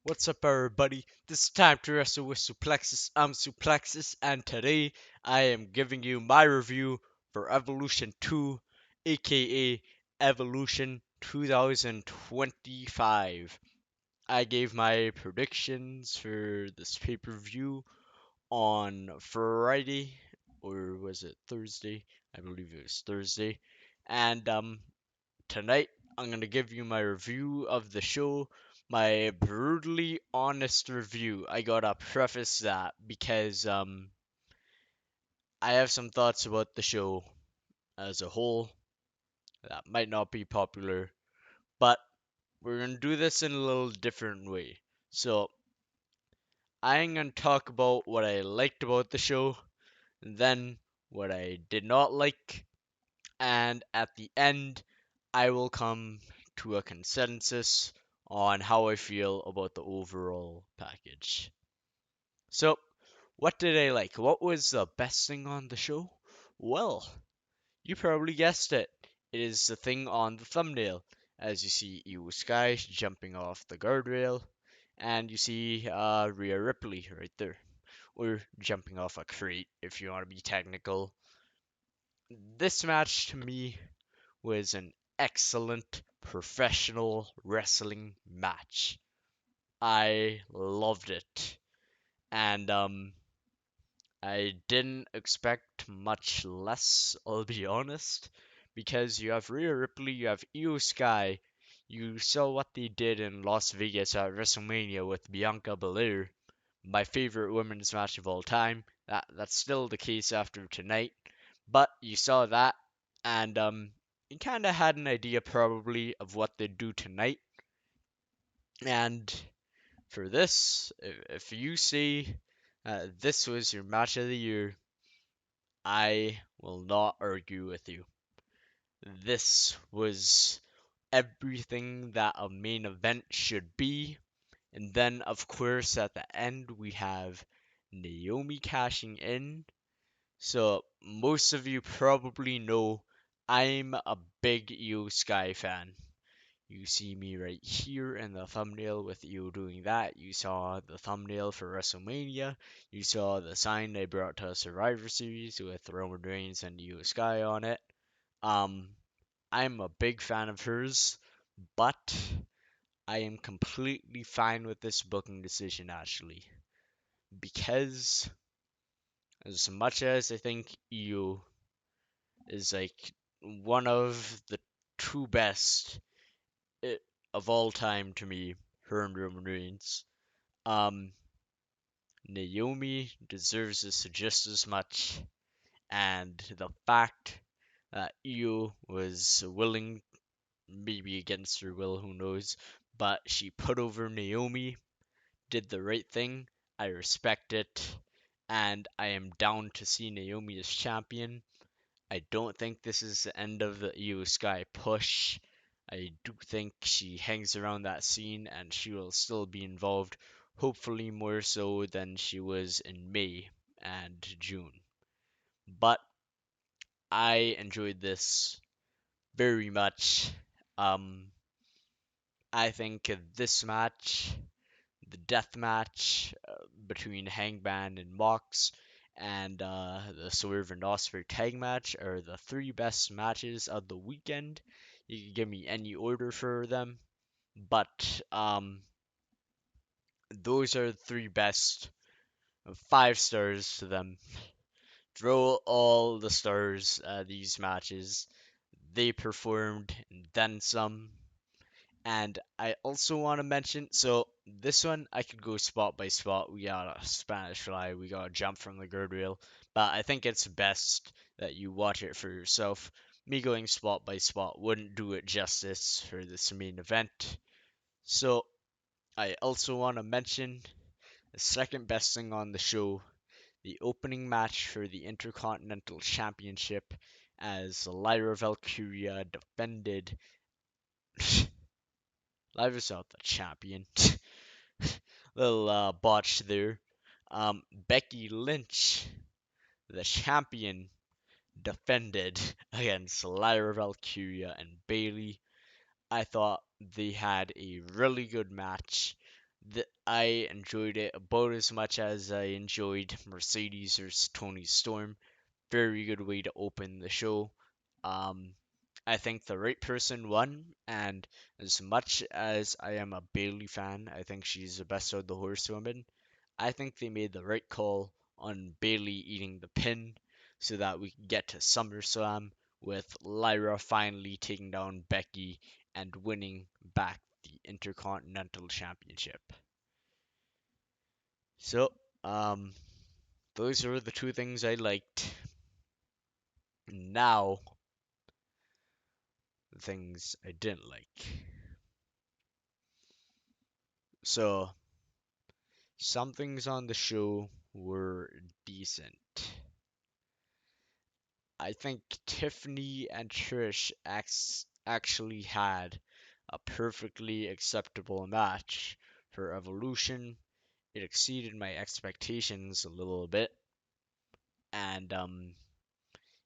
What's up, everybody? This time to wrestle with Suplexus. I'm Suplexus, and today I am giving you my review for Evolution 2, aka Evolution 2025. I gave my predictions for this pay per view on Friday, or was it Thursday? I believe it was Thursday. And tonight, I'm going to give you my review of the show, my brutally honest review. I gotta preface that because I have some thoughts about the show as a whole that might not be popular, but we're going to do this in a little different way. So, I'm going to talk about what I liked about the show, then what I did not like, and at the end, I will come to a consensus on how I feel about the overall package. So, what did I like? What was the best thing on the show? Well, you probably guessed it. It is the thing on the thumbnail. As you see Io Sky jumping off the guardrail, and you see Rhea Ripley right there. Or jumping off a crate, if you want to be technical. This match to me was an excellent professional wrestling match. I loved it. And I didn't expect much less, I'll be honest, because you have Rhea Ripley, you have Io Sky. You saw what they did in Las Vegas at WrestleMania with Bianca Belair, my favorite women's match of all time. That's still the case after tonight. But you saw that, and you kind of had an idea probably of what they'd do tonight. And for this, if you say this was your match of the year, I will not argue with you. This was everything that a main event should be. And then, of course, at the end, we have Naomi cashing in. So, most of you probably know I'm a big Io Sky fan. You see me right here in the thumbnail with Io doing that. You saw the thumbnail for WrestleMania. You saw the sign they brought to Survivor Series with Roman Reigns and Io Sky on it. Um, I'm a big fan of hers, but I am completely fine with this booking decision actually. Because as much as I think Io is like one of the two best i- of all time to me, her and Roman Reigns. Um, Naomi deserves this just as much, and the fact that Io was willing, maybe against her will, who knows, but she put over Naomi, did the right thing. I respect it, and I am down to see Naomi as champion. I don't think this is the end of the Io Sky push. I do think she hangs around that scene and she will still be involved, hopefully more so than she was in May and June. But I enjoyed this very much. Um, I think this match, the death match between Hangman and Mox, and the Swerve and Osprey tag match are the three best matches of the weekend. You can give me any order for them, but those are the three best. 5 stars to them. Throw all the stars at these matches. They performed and then some. And I also want to mention, so this one I could go spot by spot. We got a Spanish Fly, we got a jump from the guardrail, but I think it's best that you watch it for yourself. Me going spot by spot wouldn't do it justice for this main event. So I also want to mention the second best thing on the show, the opening match for the Intercontinental Championship as Lyra Valkyria defended. Lyra's not the champion. Little botch there. Becky Lynch, the champion, defended against Lyra Valkyria and Bailey. I thought they had a really good match. I enjoyed it about as much as I enjoyed Mercedes versus Tony Storm. Very good way to open the show. Um, I think the right person won, and as much as I am a Bailey fan, I think she's the best of the horsewomen. I think they made the right call on Bailey eating the pin so that we can get to SummerSlam with Lyra finally taking down Becky and winning back the Intercontinental Championship. So, um, those are the two things I liked. Now, the things I didn't like. So, some things on the show were decent. I think Tiffany and Trish actually had a perfectly acceptable match for Evolution. It exceeded my expectations a little bit, and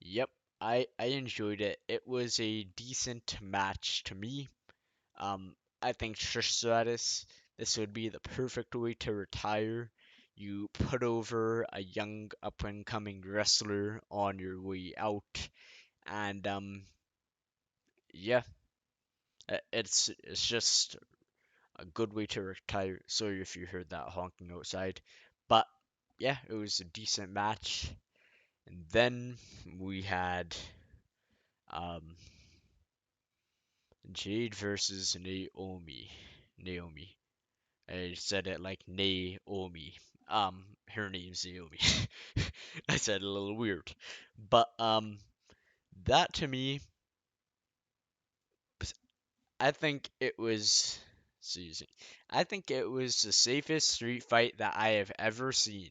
yep, I enjoyed it. It was a decent match to me. I think Trish Stratus, this would be the perfect way to retire. You put over a young up and coming wrestler on your way out, and yeah, it's just a good way to retire. Sorry if you heard that honking outside, but yeah, it was a decent match. And then we had um, Jade versus Naomi. Naomi. I said it like Naomi. Her name's Naomi. I said it a little weird, but that to me, I think it was. Excuse me. I think it was the safest street fight that I have ever seen.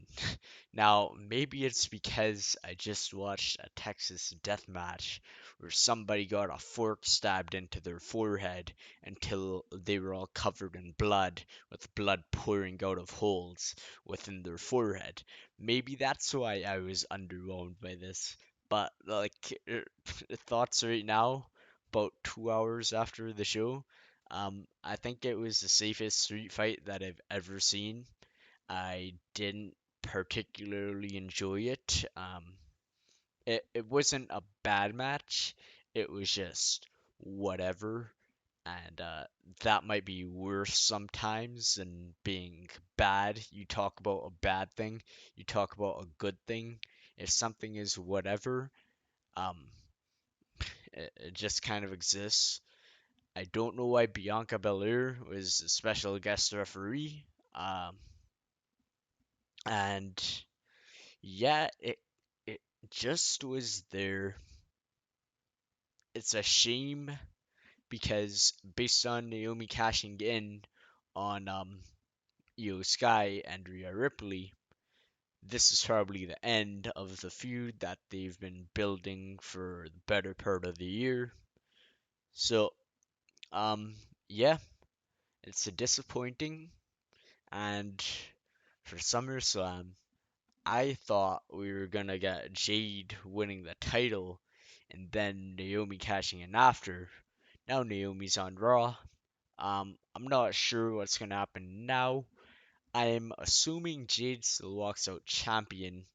Now, maybe it's because I just watched a Texas death match where somebody got a fork stabbed into their forehead until they were all covered in blood, with blood pouring out of holes within their forehead. Maybe that's why I was underwhelmed by this. But, like, thoughts right now, about 2 hours after the show, I think it was the safest street fight that I've ever seen. I didn't particularly enjoy it. It wasn't a bad match. It was just whatever. And that might be worse sometimes than being bad. You talk about a bad thing, you talk about a good thing. If something is whatever, um, it just kind of exists. I don't know why Bianca Belair was a special guest referee. Um, and yeah, it just was there. It's a shame because based on Naomi cashing in on Io Sky and Rhea Ripley, this is probably the end of the feud that they've been building for the better part of the year. So, um, yeah, it's a disappointing. And for SummerSlam, I thought we were gonna get Jade winning the title and then Naomi cashing in after. Now Naomi's on Raw. I'm not sure what's gonna happen now. I'm assuming Jade still walks out champion.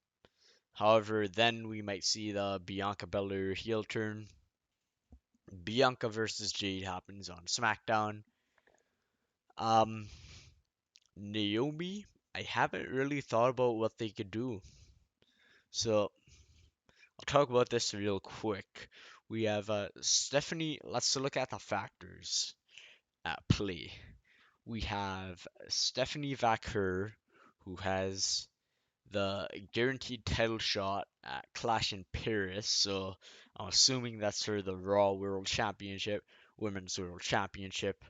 However, then we might see the Bianca Belair heel turn. Bianca versus Jade happens on SmackDown. Um, Naomi, I haven't really thought about what they could do. So I'll talk about this real quick. We have Stephanie. Let's look at the factors at play. We have Stephanie Vaquer, who has the guaranteed title shot at Clash in Paris. So I'm assuming that's for the Raw World Championship, Women's World Championship.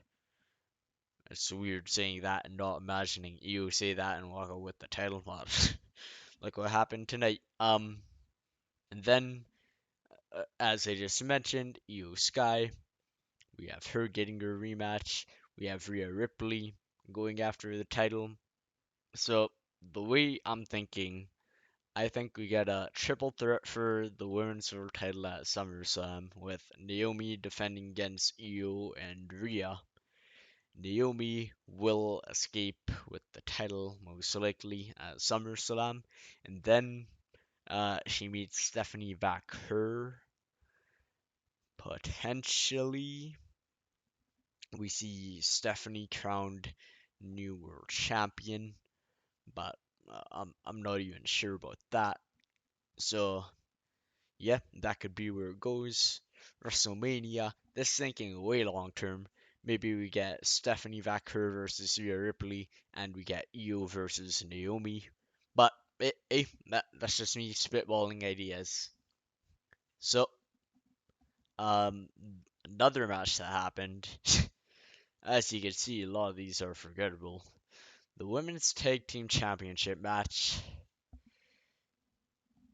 It's weird saying that and not imagining you say that and walk out with the title match, like what happened tonight. And then as I just mentioned, Io Sky. We have her getting her rematch. We have Rhea Ripley going after the title. So the way I'm thinking, I think we get a triple threat for the women's world title at SummerSlam with Naomi defending against Io and Rhea. Naomi will escape with the title most likely at SummerSlam, and then she meets Stephanie Vaquer. Potentially, we see Stephanie crowned new world champion, but I'm not even sure about that. So yeah, that could be where it goes. WrestleMania, this thinking way long term. Maybe we get Stephanie Vaquer versus Rhea Ripley, and we get Io versus Naomi. But that's just me spitballing ideas. So, um, another match that happened. As you can see, a lot of these are forgettable. The Women's Tag Team Championship match.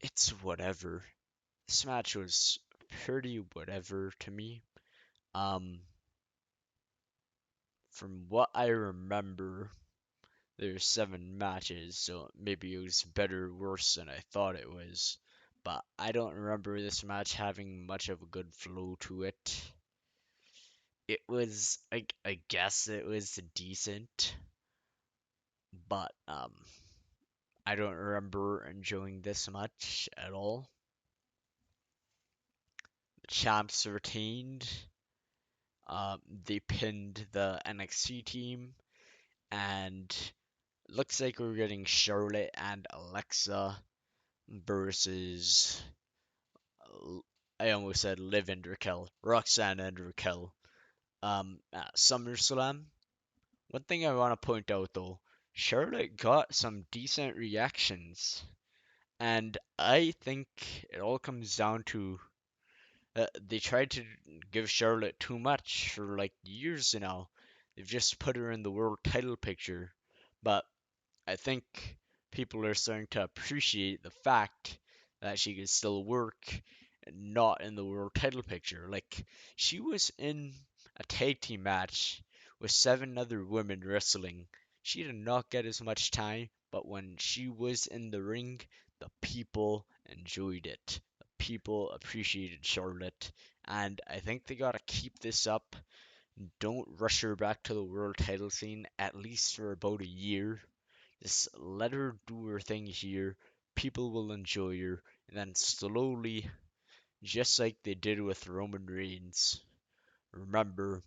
It's whatever. This match was pretty whatever to me. Um, from what I remember, there's 7 matches, so maybe it was better or worse than I thought it was. But I don't remember this match having much of a good flow to it. It was, I guess it was decent, but I don't remember enjoying this much at all. The champs retained. They pinned the NXT team, and looks like we're getting Charlotte and Alexa versus I almost said Liv and Raquel, Roxanne and Raquel. At SummerSlam. One thing I want to point out though, Charlotte got some decent reactions, and I think it all comes down to they tried to give Charlotte too much for like years now. They've just put her in the world title picture, but I think people are starting to appreciate the fact that she can still work and not in the world title picture. Like, she was in a tag team match with 7 other women wrestling. She did not get as much time, but when she was in the ring, the people enjoyed it. The people appreciated Charlotte, and I think they gotta keep this up. Don't rush her back to the world title scene at least for about a year. Just let her do her thing here. People will enjoy her, and then slowly, just like they did with Roman Reigns. Remember,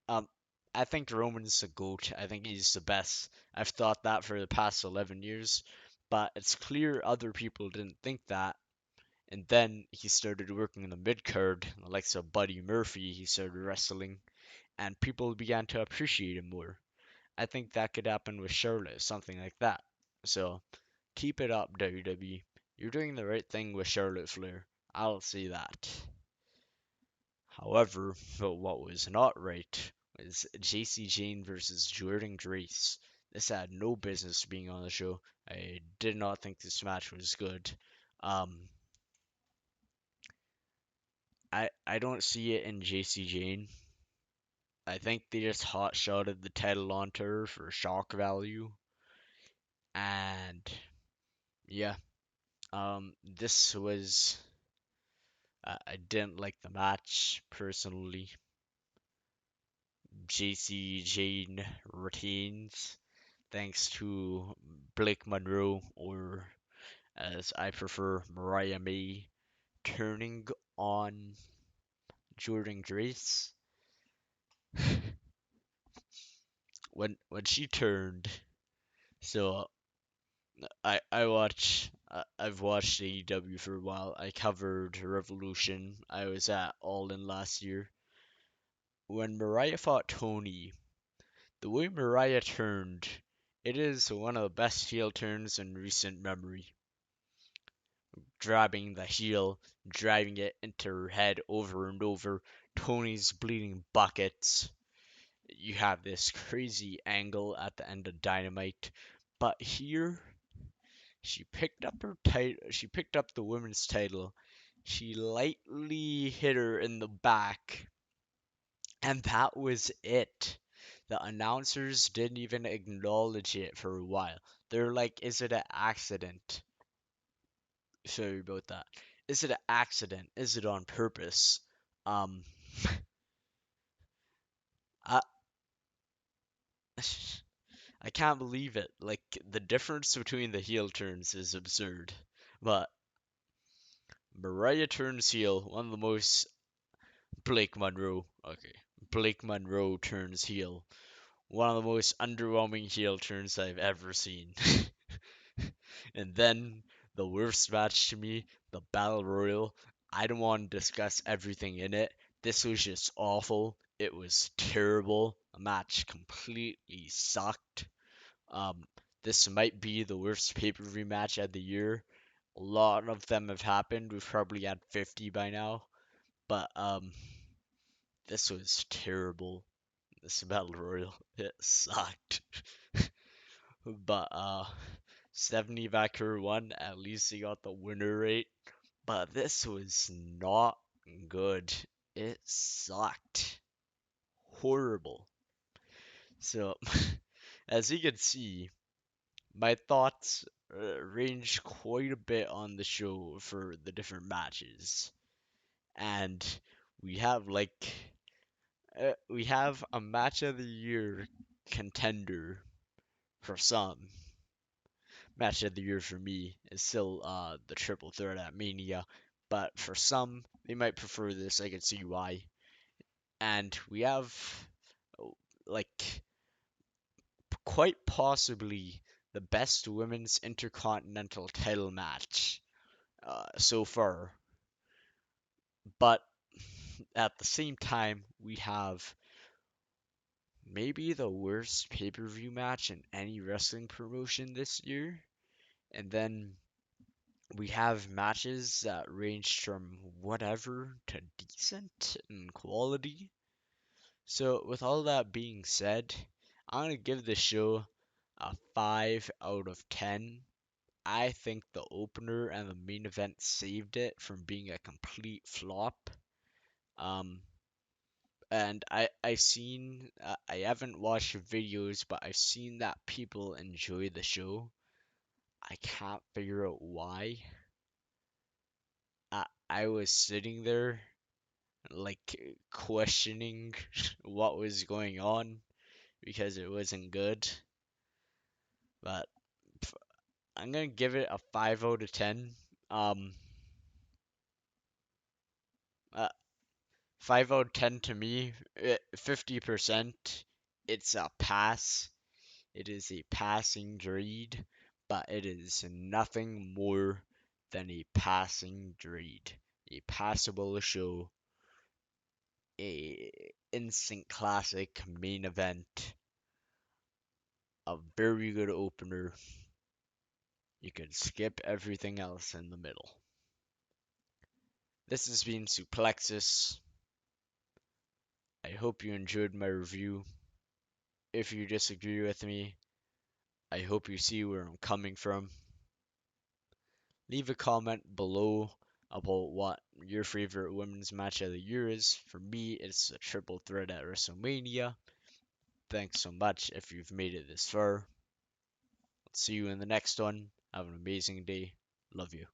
um, I think Roman's the GOAT. I think he's the best. I've thought that for the past 11 years, but it's clear other people didn't think that. And then he started working in the mid card, the likes of Buddy Murphy. He started wrestling, and people began to appreciate him more. I think that could happen with Charlotte, something like that. So keep it up, WWE. You're doing the right thing with Charlotte Flair. I'll say that. However, what was not right was JC Jane versus Jordan Grace. This had no business being on the show. I did not think this match was good. Um, I don't see it in JC Jane. I think they just hot shotted the title onto her for shock value. And yeah, this was I didn't like the match personally. JC Jane retains thanks to Blake Monroe, or as I prefer, Mariah May, turning on Jordan Grace. When she turned, so I've watched AEW for a while. I covered Revolution. I was at All In last year. When Mariah fought Tony, the way Mariah turned, it is one of the best heel turns in recent memory. Grabbing the heel, driving it into her head over and over. Tony's bleeding buckets. You have this crazy angle at the end of Dynamite. But here, she picked up her title. She picked up the women's title. She lightly hit her in the back, and that was it. The announcers didn't even acknowledge it for a while. They're like, is it an accident? Sorry about that. Is it an accident? Is it on purpose? Um, I I can't believe it. Like the difference between the heel turns is absurd. But Mariah turns heel, one of the most Blake Monroe. Okay. Blake Monroe turns heel. One of the most underwhelming heel turns I've ever seen. And then the worst match to me, the Battle Royal. I don't want to discuss everything in it. This was just awful. It was terrible. The match completely sucked. Um, this might be the worst pay-per-view match of the year. A lot of them have happened. We've probably had 50 by now. But this was terrible. This Battle Royal, it sucked. But 70 backer won. At least he got the winner rate. But this was not good. It sucked. Horrible. So, as you can see, my thoughts range quite a bit on the show for the different matches. And we have we have a match of the year contender for some. Match of the year for me is still the triple threat at Mania, but for some they might prefer this. I can see why. And we have oh, like quite possibly the best women's intercontinental title match so far. But at the same time, we have maybe the worst pay-per-view match in any wrestling promotion this year. And then we have matches that range from whatever to decent in quality. So, with all that being said, I'm gonna give the show a 5 out of 10. I think the opener and the main event saved it from being a complete flop. Um, and I haven't watched videos, but I've seen that people enjoy the show. I can't figure out why. I was sitting there like questioning what was going on because it wasn't good. But I'm gonna give it a 5 out of 10. Um, uh, 5 out of 10 to me, 50%. It's a pass. It is a passing grade, but it is nothing more than a passing grade. A passable show, a instant classic main event, a very good opener. You can skip everything else in the middle. This has been Suplexus. I hope you enjoyed my review. If you disagree with me, I hope you see where I'm coming from. Leave a comment below about what your favorite women's match of the year is. For me, it's a triple threat at WrestleMania. Thanks so much if you've made it this far. I'll see you in the next one. Have an amazing day. Love you.